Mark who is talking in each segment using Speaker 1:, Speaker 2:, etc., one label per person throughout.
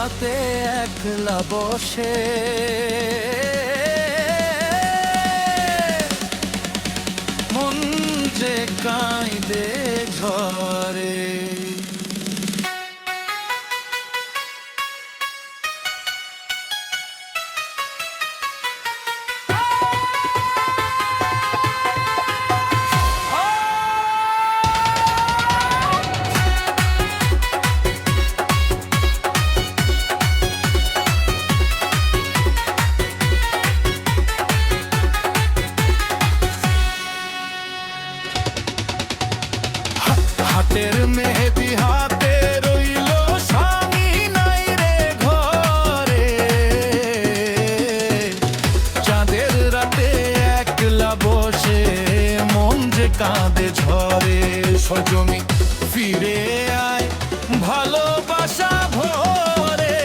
Speaker 1: হাতে একলা বসে মন যে কাঁদে ঝরে। হাতের মেহেদি হাতে রইল স্বামী নাই রে ঘরে, চাঁদের রাতে একলা বসে মন যে কাঁদে ঝরে। সজনী ফিরে আয় ভালোবাসা ভরে,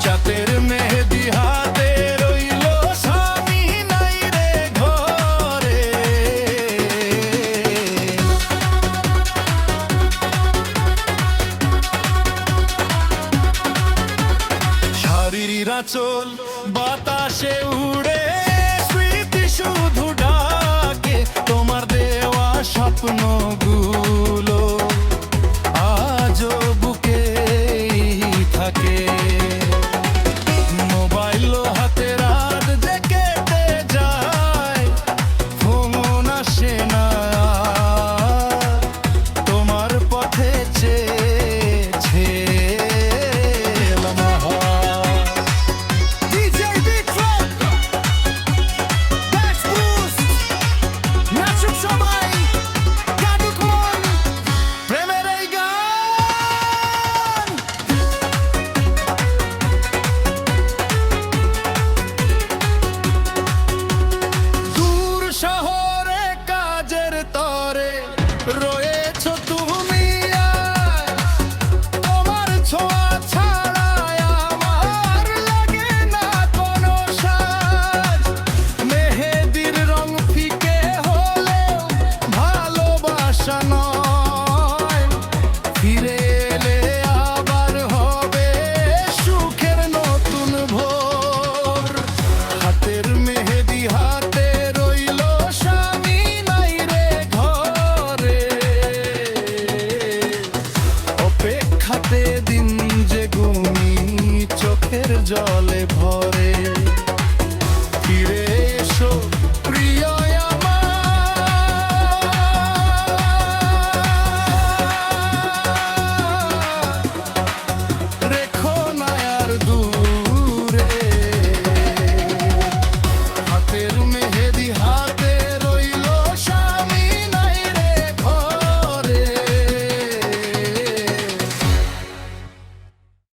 Speaker 1: চাঁদের মেহেদি হাতে রইল স্বামী নাই রে ঘরে। চল বাতাসে উড়ে স্মৃতি শুধু ডাকে, তোমার দেওয়া স্বপ্নগুলো আজও বুকেই থাকে। মোবাইল হাতে রাত যে কেটে যায়, ফোন আসে না তোমার পথে চেয়েছে। শহরে কাজের তরে রয়েছ তুমি, তোমার ছোঁয়া ছাড়া আমার লাগে না কোনো সাজ। মেহেদির রং ফিকে হলে ভালোবাসা নয়, ফিরে এলে আবার হবে সুখের নতুন ভোর। হাতের মেহেদি হাতে দিন যে গুনি চোখের জলে ভর।